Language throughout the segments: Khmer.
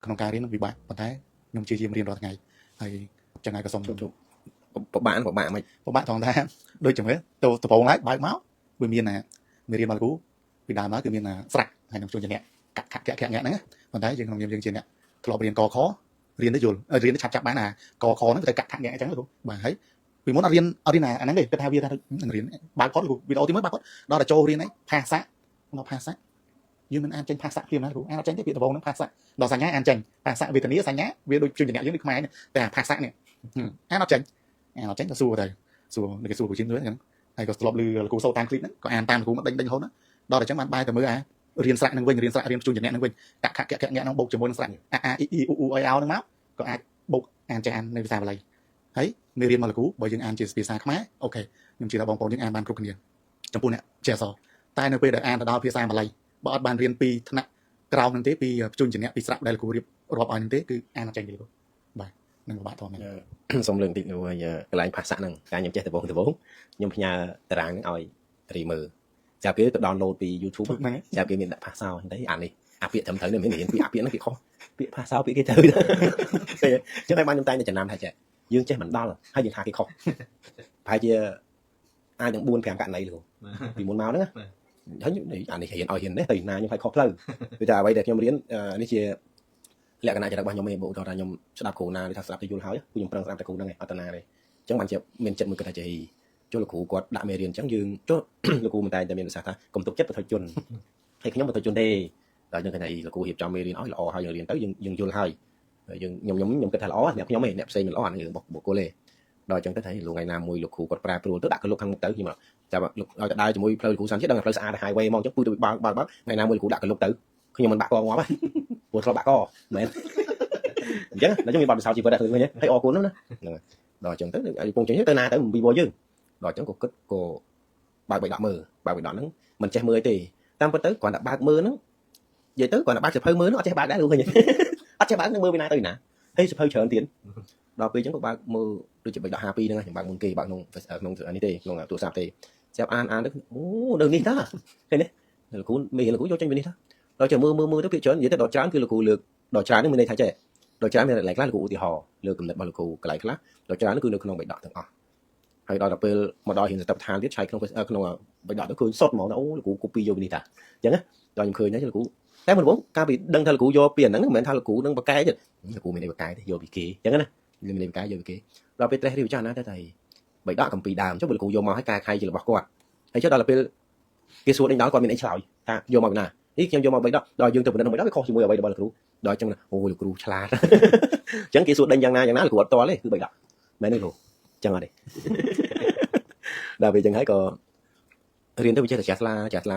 ក្នុងការរៀនវិបាកប៉ុន្តែខ្ញុំជារៀនរាល់ថ្ងៃហើយចឹងហើយក៏សូមពិបាកមិនថងថាដូចជំនឿទៅដំបងឡើយបើកមកវាមានណាមេរៀនរបស់គ្រូពីដើមមកគឺមានស្រាក់ហើយខ្ញុំជួយជាអ្នកកាក់ហ្នឹងប៉ុន្តែយើងក្នុងយើងជាអ្នកធ្លាប់រៀនកខរៀនទៅយល់រៀនទៅឆាប់បានណាកខហ្នឹងទៅកាក់អញ្ចឹងគ្រូបាទហើយពីមុនអត់រៀនអាហ្នឹងទេគិតថាវាថារៀនបើកគាត់វីដេអូទី1បើកគាត់ដល់តែចូលរៀនហ្នឹងភាសាយើងមិនអានចេញភាសាភ្លាមណាគ្រូអានអត់ចេញទេពាក្យដំបងហ្នឹងភាសាដល់សញ្ញាអានចេញភាសាវេទនាសញ្ញាវាដូចជួយជាអ្នកយើងដូចខ្មែរតែភាសានេះអានអត់ចេញទៅសួរទៅសួរគេសួរគ្រូជិនហ្នឹងហើយក៏ធ្លាប់ឮគ្រូសូតាមคลิปហ្នឹងក៏អានតាមគ្រូមកដេញរហូតដល់តែចឹងបានបែរទៅមើលរៀនស្រាក់ហ្នឹងវិញរៀនជួយជាអ្នកហ្នឹងវិញកាក់ហ្នឹងបូកជាមួយនឹងស្រាក់អាអ៊ីអ៊ីអ៊ូអ៊ូអ៊ីអោហ្នឹងមកក៏អាចបូកអានចេះអាននៅភាសាបាលីហើយមេរៀនមកលោកគ្រូបើយើងអានជាភាសាខ្មែរអូខេខ្ញុំជឿថាបងប្អូនយើងអានបានគ្រប់គ្នាចំពោះអ្នកចេះអក្សរតែនៅពេលដែលអានទៅដល់ភាសាបាលីបើអត់បានរៀនពីថ្នាក់ក្រោមហ្នឹងទេពីជួយជាអ្នកពីស្រាក់ដែលលោកគ្រូរៀបរាប់ឲ្យហ្នឹងទេគឺអានអត់ចេញទេលោកបាទនឹងពិបាកធំហ្នឹងសូមលើកតិចនោះហើយកន្លែងភាសាហ្នឹងការខ្ញុំចេះដំបងខ្ញុំផ្ញើតារាងហ្នឹងឲ្យរីមើលចាប់គេទៅ download ពី YouTube ហ្នឹងចាប់គេមានដាក់ភាសាអញ្ចឹងអានេះអាពាក្យត្រឹមត្រូវនេះមានរៀនពីអាពាក្យហ្នឹងគេខុសពាក្យភាសាពាក្យគេត្រូវចឹងហើយបានខ្ញុំតែងតែចំណាំថាចេះយើងចេះមិនដល់ហើយយើងថាគេខុសប្រហែលជាអាចនឹង 4-5 ករណីលោកពីមុនមកហ្នឹងហើយអានេះរៀនឲ្យរៀននេះទៅណាខ្ញុំឲ្យខុសផ្លូវគឺថាអ្វីដែលខ្ញុំរៀននេះជាលក្ខណៈចរិតរបស់ខ្ញុំឯងបើថាខ្ញុំស្ដាប់គ្រូណាឬថាស្ដាប់ទៅយល់ហើយខ្ញុំប្រឹងស្ដាប់តែគ្រូហ្នឹងឯងអត់តាណាទេអញ្ចឹងបានជាមានចិត្តមួយគាត់ថាចេះចូលលោកគ្រូគាត់ដាក់មេរៀនអញ្ចឹងយើងចូលលោកគ្រូមិនតែមានប្រសាសន៍ថាកុំទុកចិត្តបទជនហើយខ្ញុំបទជនទេដល់យើងគិតថាលោកគ្រូរៀបចំមេរៀនឲ្យល្អហើយយើងរៀនទៅយើងយល់ហើយយើងខ្ញុំគិតថាល្អអ្នកខ្ញុំឯងអ្នកផ្សេងមិនល្អអានេះរបស់បុគ្គលទេដល់អញ្ចឹងទៅថាលោកថ្ងៃណាមួយលោកគ្រូគាត់ប្រែប្រួលទៅដាក់កលុកខាងមុខទៅខ្ញុំចាប់លោកឲ្យទៅដើរជាមួយផ្លូវលោកគ្រូសានជាតិដល់ផ្លូវស្អាត highway មកអញ្ចឹងពូទៅបើថ្ងៃណាមួយលោកគ្រូដាក់កលុកទៅខ្ញុំមិនបាក់កងាប់ហ្នឹងព្រោះធ្លាប់បាក់កមែនអញ្ចឹងដល់ខ្ញុំមានបទពិសោធន៍ជីវិតដែរឃើញហើយអរគុណណាហ្នឹងដល់អញ្ចឹងទៅពងចឹងទៅណាទៅពីវយើងដល់អញ្ចឹងក៏គិតក៏បើកបិដកមើលបើកបិដកហ្នឹងមិនចេះមើលទេតាមពិតទៅគ្រាន់តែបើកមើលហ្នឹងនិយាយទៅគ្រាន់តែបើកសភៅមើលហ្នឹងអត់ចេះបើកដែរលោកឃើញអត់ចេះបើកនឹងមើលពីណាទៅណាហើយសភៅច្រើនទៀតដល់ពេលអញ្ចឹងក៏បើកមើលដូចជាបិដក52ហ្នឹងខ្ញុំបើកមុនគេបើកក្នុងនេះទេក្នុងទូរស័ព្ទទេស្រាប់អានទៅអូនៅនេះតាឃើញទេលោកគ្រូមេរៀនលោកគ្រូយកចេញពីនេះតាដល់ចាំមើលទៅពេលច្រើននិយាយទៅដល់ច្រើនគឺលោកគ្រូលើកដល់ច្រើននេះមានន័យថាចេះដល់ច្រើនមានកន្លែងខ្លះលោកគ្រូឧទាហរណ៍លើកំណត់របស់លោកគ្រូកន្លែងខ្លះដល់ច្រើនគឺនៅក្នុងបិដកទាំងអស់ហើយដល់ពេលមកដល់រៀនសតបឋានទៀតឆៃក្នុងបិដកទៅឃើញសុតហ្មងអូលោកគ្រូ copy យកពីនេះតាអញ្ចឹងណាដល់ខ្ញុំឃើញហ្នឹងលោកគ្រូតែមិនបងកាលពីដឹងថាលោកគ្រូយកពីអាហ្នឹងមិនមែនថាលោកគ្រូនឹងបកកែទេលោកគ្រូមានបកកែទេយកពីគេអញ្ចឹងណាមានបកកែយកពីគេដល់ពេលត្រេះរៀបចាស់ណាតែបិដកកំពីដើមចុះលោកគ្រូយកមកឲ្យកែខៃជារបស់គាត់ហើយចុះដល់ពេលគេសួរដេញដល់គាត់មានអីឆ្លើយថាយកមកពីណានេះខ្ញុំយកមកបិដកដល់យើងទៅបណ្ឌិតបិដកវាខុសជាមួយអ្វីរបស់លោកគ្រូដល់អញ្ចឹងអូលោកគ្រូឆ្លាតអញ្ចឹងគេសួរដេញយ៉ាងណាលោកគ្រូអត់តល់ទេគឺបិដកមែនទេគ្រូអញ្ចឹងអត់ទេដល់ពេលអញ្ចឹងហើយក៏រៀនទៅវាចេះតែចាស់ស្ល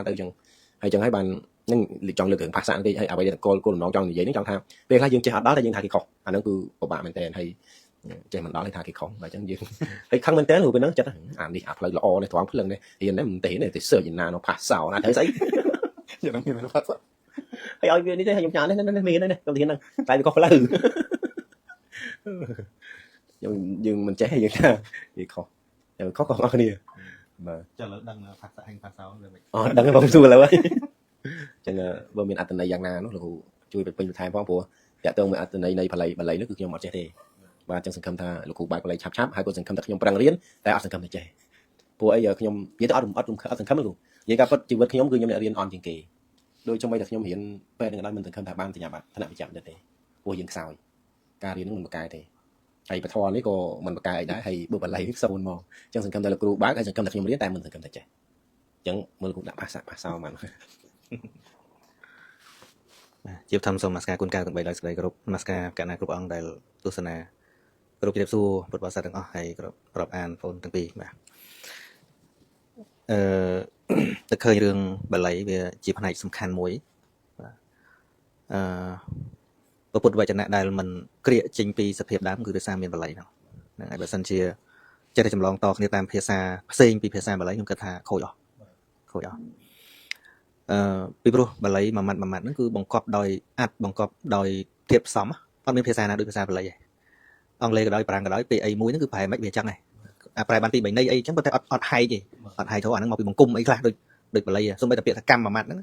ាទៅអញ្ចឹងហើយអញ្ចឹងហើយបាននឹងចង់លើករឿងភាសាបន្តិចហើយអ្វីដែលគោលបំណងចង់និយាយនេះចង់ថាពេលខ្លះយើងចេះអត់ដល់តែយើងថាគេខុសអាហ្នឹងគឺពិបាកមែនតើហើយចេះមិនដល់ឲ្យថាគេខុសតែអញ្ចឹងយើងហើយខឹងមែនតើលោកពេលហ្នឹងចិត្តអានេះអាផ្លូវល្អនេះត្រង់ភ្លឹងនេះរៀននេះមិនទេទៅសើចណានោះភាសាណាទៅស្អីយ៉ាងហ្នឹងមានភាសាហើយឲ្យវានេះទេខ្ញុំញ៉ាំនេះមាននេះខ្ញុំរៀនហ្នឹងតែវាខុសផ្លូវយើងមិនចេះយើងថាវាខុសតែខុសក៏អស់គ្នាបាទចាំលើដឹងភាសាភាសាលើមិនដឹងបងសួរលើហើយអញ្ចឹងបើមានអត្តន័យយ៉ាងណានោះលោកគ្រូជួយពេញបន្ថែមផងព្រោះតាក់ទងមួយអត្តន័យនៃបាលីនោះគឺខ្ញុំអត់ចេះទេបាទអញ្ចឹងសង្ឃឹមថាលោកគ្រូបែកបាលីឆាប់ហើយក៏សង្ឃឹមថាខ្ញុំប្រឹងរៀនតែអត់សង្ឃឹមថាចេះព្រោះអីខ្ញុំនិយាយទៅអត់សង្ឃឹមលោកគ្រូនិយាយការពិតជីវិតខ្ញុំគឺខ្ញុំអ្នករៀនអន់ជាងគេដូចចំបីតែខ្ញុំរៀនពេលនឹងដល់មិនសង្ឃឹមថាបានសញ្ញាបត្រថ្នាក់វិជ្ជាបណ្ឌិតទេព្រោះយើងខ្សោយការរៀននឹងមិនបកកែទេហើយពធនេះក៏មិនបកកែអីដែរហើយបើបាលីនេះសូនមកអញ្ចឹងសង្ឃឹមថាលោកគ្រូបើកហើយសង្ឃឹមថាខ្ញុំរៀនតែមិនសង្ឃឹមថាចេះអញ្ចឹងមើលលោកគ្រូដាក់ភាសាមកជាធម្មសូមនមស្ការគុណការទាំង3ដោយសេចក្តីគោរពនមស្ការកណ្ណាគ្រប់អង្គដែលទស្សនាគោរពជម្រាបសួរពុទ្ធបរិស័ទទាំងអស់ហើយគោរពអានបងទាំងពីរបាទតែឃើញរឿងបាលីវាជាផ្នែកសំខាន់មួយបាទពុទ្ធវចនៈដែលមិនក្រៀកចេញពីសភាពដើមគឺដោយសារមានបាលីហ្នឹងហើយបើសិនជាចេះតែចម្លងតគ្នាតាមភាសាផ្សេងពីភាសាបាលីខ្ញុំគិតថាខូចអស់ពីព្រោះបាលីមួយម៉ាត់ហ្នឹងគឺបង្កប់ដោយបង្កប់ដោយធាតុផ្សំអត់មានភាសាណាដូចភាសាបាលីទេអង់គ្លេសក៏ដោយប្រាំងក៏ដោយពេលអីមួយហ្នឹងគឺប្រែមិនវាអញ្ចឹងឯងប្រែបានពី3ន័យអីអញ្ចឹងប៉ុន្តែអត់ហែកទេអត់ហែកទៅអាហ្នឹងមកពីបង្គំអីខ្លះដូចបាលីសូម្បីតែពាក្យថាកម្មមួយម៉ាត់ហ្នឹង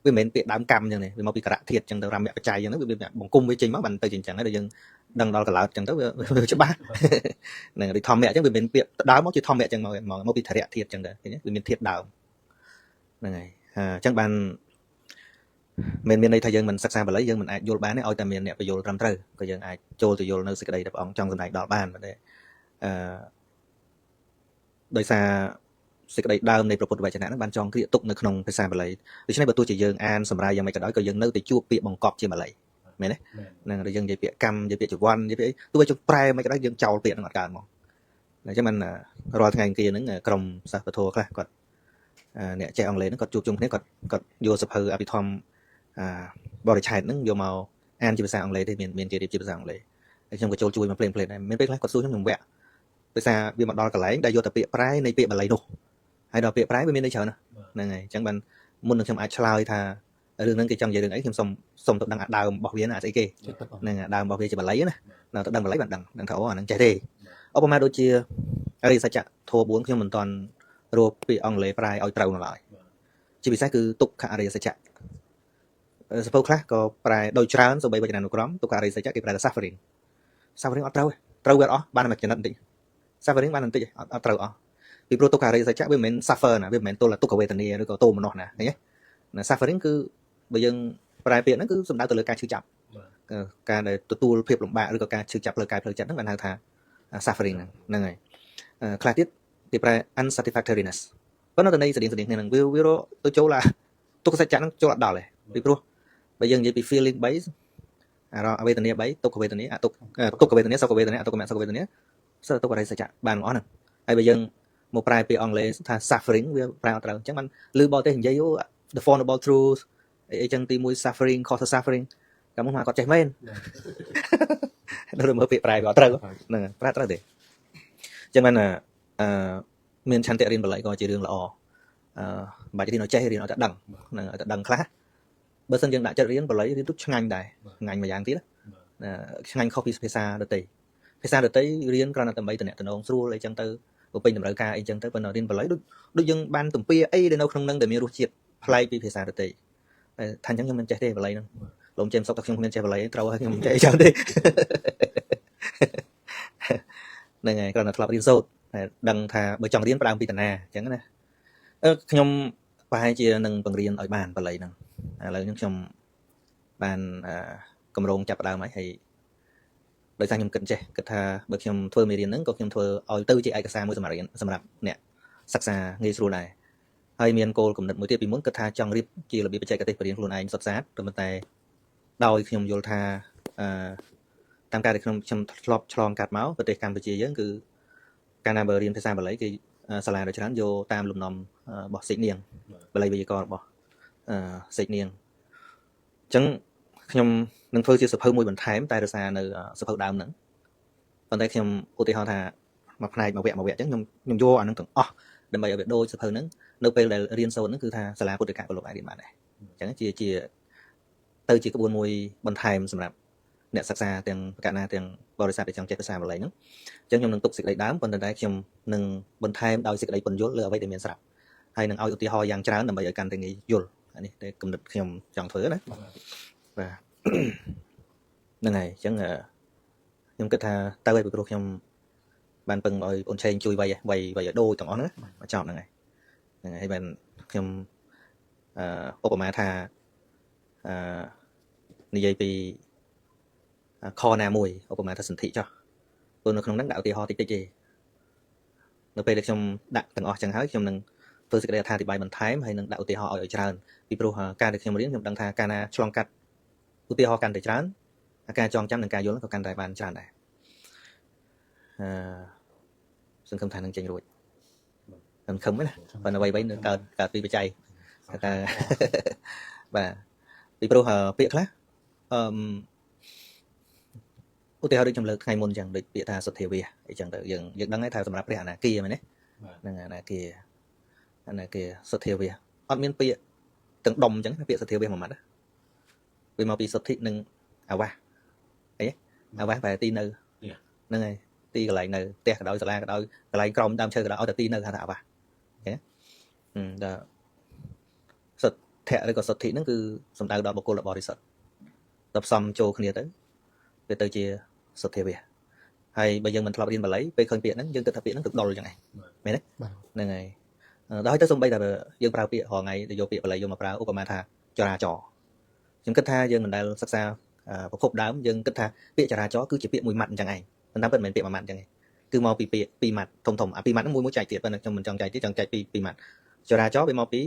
វាមិនមែនពាក្យដើមកម្មអញ្ចឹងទេវាមកពីករៈធាតុអញ្ចឹងទៅរមៈបច្ច័យអញ្ចឹងវាបង្គុំវាចេញមកបានទៅជាអញ្ចឹងហើយដល់យើងដឹងដល់កឡោតអញ្ចឹងទៅវាច្បាស់ហ្នឹងដូចធម្មៈអញ្ចឹងវាមិនមែនពាក្យដើមមកជាធម្មៈអញ្ចឹងមកពីធរៈធាតុអញ្ចឹងទៅឃើញវាមានធាតុដើមហ្នឹងហើយអញ្ចឹងបានមានន័យថាយើងមិនសិក្សាបាលីយើងមិនអាចយល់បានទេឲ្យតែមានអ្នកបញ្យល់ត្រឹមត្រូវក៏យើងអាចចូលទៅយល់នៅសេចក្តីដែលព្រះអង្គចង់សម្ដែងដល់បានតែដោយសារសេចក្តីដើមនៃព្រះពុទ្ធវចនៈហ្នឹងបានចងគ្រាកទុកនៅក្នុងភាសាបាលីដូច្នេះបើទោះជាយើងអានសម្រាយយ៉ាងម៉េចក៏ដោយក៏យើងនៅតែជួបពាក្យបង្កប់ជាបាលីមែនទេហ្នឹងហើយយើងនិយាយពាក្យកម្មនិយាយពាក្យចវ័ននិយាយពាក្យទោះបីយើងប្រែមិនក៏ដោយយើងចោលពាក្យហ្នឹងអត់កើតមកអញ្ចឹងមិនរាល់ថ្ងៃអង្គារហ្នឹងក្រុមសាស្ត្រពធខ្លះគាត់អ្នកចេះអង់គ្លេសហ្នឹងគាត់ជួបជុំគ្នាគាត់យកសភៅអភិធម្មបរិច្ឆេទហ្នឹងយកមកអានជាភាសាអង់គ្លេសទេមានជារៀបជាភាសាអង់គ្លេសហើយខ្ញុំក៏ចូលជួយមកភ្លេងដែរមានពេលខ្លះគាត់សួរខ្ញុំវគ្គភាសាវាមកដល់កន្លែងដែលយកតែពាក្យប្រែនៃពាក្យបាលីនោះហើយដល់ពាក្យប្រែវាមានន័យច្រើនហ្នឹងហើយអញ្ចឹងបានមុននឹងខ្ញុំអាចឆ្លើយថារឿងហ្នឹងគេចង់និយាយរឿងអីខ្ញុំសុំទៅដឹងអាដើមរបស់វាណាស្អីគេហ្នឹងអាដើមរបស់វាជាបាលីណាដល់ទៅដឹងបាលីបានដឹងថាអូអាហ្នឹងចេះទេឧបមាដូចជាអរិយសច្ចៈធម៌4ខ្ញុំមិនទាន់រកពាក្យអង់គ្លេសប្រែឲ្យត្រូវនៅឡើយជាពិសេសគឺទុក្ខអរិយសច្ចៈសភៅខ្លះក៏ប្រែដោយច្រើនសូម្បីវចនានុក្រមទុក្ខអរិយសច្ចៈគេប្រែថា suffering អត់ត្រូវវាអត់អស់បានតែចំណិតបន្តិច suffering បានបន្តិចអត់ត្រូវអស់ពីព្រោះទុក្ខអរិយសច្ចៈវាមិនមែន suffer ណាវាមិនមែនទល់ទុក្ខវេទនាឬក៏ទោមនស្សណាឃើញទេណា suffering គឺបើយើងប្រែពាក្យហ្នឹងគឺសំដៅទៅលើការឈឺចាប់ការដែលទទួលភាពលំបាកឬក៏ការឈឺចាប់ផ្លូវកាយផ្លូវចិត្តហ្នឹងបានហៅថា suffering ហ្នឹងហើយខ្លះទៀតគេប្រែ unsatisfactoriness ប៉ុន្តែទៅនៃស្តៀងគ្នាហ្នឹងវាទៅចូលទុក្ខសច្ចៈហ្នឹងចូលអត់ដល់ទេពីព្រោះបើយើងនិយាយពី feeling base អាវេទនា3ទុក្ខវេទនាទុក្ខវេទនាសុខវេទនាអទុក្ខមសុខវេទនាសិលទុក្ខអរិយសច្ចៈបានទាំងអស់ហ្នឹងហើយបើយើងមកប្រែពាក្យអង់គ្លេសថា suffering វាប្រែអត់ត្រូវអញ្ចឹងបានឮបរទេសនិយាយ the four noble truths អីចឹងទី1 suffering cause suffering កាលមកគាត់ចេះមែនដល់មើលពាក្យប្រែវាអត់ត្រូវហ្នឹងប្រែត្រូវទេអញ្ចឹងបានមានឆន្ទៈរៀនបាលីក៏ជារឿងល្អបាច់រៀនឲ្យចេះរៀនឲ្យតែដឹងហ្នឹងឲ្យតែដឹងខ្លះបើសិនយើងដាក់ចិត្តរៀនបាលីរៀនទុកឆ្ងាញ់ដែរឆ្ងាញ់មួយយ៉ាងទៀតឆ្ងាញ់ខុសពីភាសាដទៃភាសាដទៃរៀនគ្រាន់តែដើម្បីតំណងស្រួលអីចឹងទៅពេញតម្រូវការអីចឹងទៅប៉ុន្តែរៀនបាលីដូចយើងបានទំពាអីដែលនៅក្នុងនឹងដែលមានរសជាតិប្លែកពីភាសាដទៃតែថាអញ្ចឹងខ្ញុំមិនចេះទេបាលីហ្នឹងលោកចេមសុកតែខ្ញុំគ្មានចេះបាលីត្រូវហើយខ្ញុំមិនចេះចឹងទេហ្នឹងហើយគ្រាន់តែធ្លាប់រៀនសូត្រតែដឹងថាបើចង់រៀនផ្ដើមពីតាណាអញ្ចឹងណាខ្ញុំប្រហែលជានឹងបង្រៀនឲ្យបានបាលីហ្នឹងឥឡូវនេះខ្ញុំបានកម្រងចាប់ផ្ដើមហើយដោយសារខ្ញុំគិតថាបើខ្ញុំធ្វើមេរៀនហ្នឹងក៏ខ្ញុំធ្វើឲ្យទៅជាឯកសារមួយសម្រាប់អ្នកសិក្សាងាយស្រួលដែរហើយមានគោលគំនិតមួយទៀតពីមុនគិតថាចង់រៀបជារបៀបបច្ចេកទេសបរៀនខ្លួនឯងសុទ្ធសាធប៉ុន្តែដោយខ្ញុំយល់ថាតាមការដែលខ្ញុំធ្លាប់ឆ្លងកាត់មកប្រទេសកម្ពុជាយើងគឺកាលណាបើរៀនភាសាបាលីគេសាលាដ៏ច្រើនយកតាមលំនាំរបស់សេចនាងបាលីវេយ្យាករណ៍របស់សេចនាងអញ្ចឹងខ្ញុំនឹងធ្វើជាសភៅមួយបន្ថែមតែរសារនៅសភៅដើមហ្នឹងប៉ុន្តែខ្ញុំឧទាហរណ៍ថាមួយផ្នែកមួយវគ្គអញ្ចឹងខ្ញុំយកអាហ្នឹងទាំងអស់ដើម្បីឲ្យវាដូចសភៅហ្នឹងនៅពេលដែលរៀនសូត្រហ្នឹងគឺថាសាលាពុទ្ធិកក៏លោកអាចរៀនបានដែរអញ្ចឹងជាទៅជាក្បួនមួយបន្ថែមសម្រាប់អ្នកសិក្សាទាំងកណ្ណាទាំងបរិស័ទដែលចង់ចេះភាសាបាលីហ្នឹងអញ្ចឹងខ្ញុំនឹងទុកសេចក្តីដើមប៉ុន្តែខ្ញុំនឹងបន្ថែមដោយសេចក្តីពន្យល់លើអ្វីដែលមានស្រាប់ហើយនឹងឲ្យឧទាហរណ៍យ៉ាងច្រើនដើម្បីឲ្យកាន់តែងាយយល់អានេះតែគំនិតខ្ញុំចង់ធ្វើណាបាទហ្នឹងហើយអញ្ចឹងខ្ញុំគិតថាទៅឲ្យពីព្រោះខ្ញុំបានពឹងឲ្យបងឆេងជួយវាយឲ្យដូចទាំងអស់ហ្នឹងមកចប់ហ្នឹងហើយបានខ្ញុំឧបមាថានិយាយពីខណាមួយឧបមាថាសន្ធិចុះព្រោះនៅក្នុងហ្នឹងដាក់ឧទាហរណ៍តិចទេនៅពេលដែលខ្ញុំដាក់ទាំងអស់ចឹងហើយខ្ញុំនឹងធ្វើសេចក្តីអត្ថាធិប្បាយបន្ថែមហើយនឹងដាក់ឧទាហរណ៍ឲ្យច្រើនពីព្រោះការដែលខ្ញុំរៀនខ្ញុំដឹងថាកាលណាឆ្លងកាត់ឧទាហរណ៍កាន់តែច្រើនការចងចាំនិងការយល់ក៏កាន់តែបានច្រើនដែរសង្ឃឹមថានឹងចេញរួចសង្ឃឹមណាប៉ុន្តែអ្វីៗនៅកើតពីបច្ច័យថាបាទពីព្រោះពាក្យខ្លះឧទាហរណ៍ដូចខ្ញុំលើកថ្ងៃមុនអញ្ចឹងដូចពាក្យថាសុទ្ធាវាអីចឹងទៅយើងដឹងហើយថាសម្រាប់ព្រះអនាគាមែនទេហ្នឹងអនាគាសុទ្ធាវាអត់មានពាក្យទាំងដុំអញ្ចឹងពាក្យសុទ្ធាវាមួយម៉ាត់វាមកពីសុទ្ធិនិងអាវាសអីអាវាសបែរទីនៅហ្នឹងហើយទីកន្លែងនៅផ្ទះក៏ដោយសាលាក៏ដោយកន្លែងក្រោមដើមឈើក៏ដោយឲ្យតែទីនៅថាអាវាសអញ្ចឹងដល់ ធៈឬក៏សុទ្ធិហ្នឹងគឺសំដៅដល់បុគ្គលបរិសុទ្ធដល់ផ្សំចូលគ្នាទៅវាទៅជាសុទ្ធិវាហើយបើយើងមិនធ្លាប់រៀនបាលីពេលឃើញពាក្យហ្នឹងយើងគិតថាពាក្យហ្នឹងទឹកដុលចឹងឯងមែនទេ បាទ ហ្នឹងហើយដល់ទៅសំបីតែយើងប្រើពាក្យរាល់ថ្ងៃទៅយកពាក្យបាលីយកមកប្រើឧបមាថាចរាចរណ៍ខ្ញុំគិតថាយើងមិនដែលសិក្សាប្រភពដើមយើងគិតថាពាក្យចរាចរណ៍គឺជាពាក្យមួយម៉ាត់អញ្ចឹងឯងប៉ុន្តែមិនមែនពាក្យមួយម៉ាត់អញ្ចឹងឯងគឺមកពីពាក្យពីរម៉ាត់ធំធំអាពីរម៉ាត់ហ្នឹងមួយចែកទៀតប៉ុន្តែខ្ញុំមិនចង់ចែកទៀតចង់ចែកពីរម៉ាត់ចរាចរណ៍វាមកពី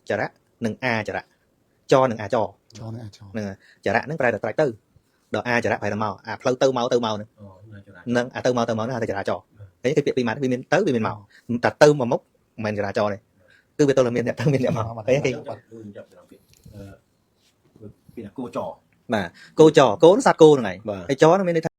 ចរៈនិងអាចរៈចរនិងអាចរ ចោនឹងអាចោ ហ្នឹងចរៈហ្នឹងប្រែតែត្រាច់ទៅដល់អាចរៈប្រែតែមកអាផ្លូវទៅមកហ្នឹងនឹងអាទៅមកហ្នឹងហៅថាចរាចរណ៍ហើយគឺពាក្យពីរម៉ាត់វាមានទៅវាមានមកតែទៅមកមុខមិនមែនចរាចរណ៍ទេគឺវាទៅមានអ្នកទៅមានអ្នកមកហើយគេ ពីគោចរ បាទគោចរគោសត្វគោហ្នឹងហើយ បាទ ហើយចរហ្នឹងមានន័យថា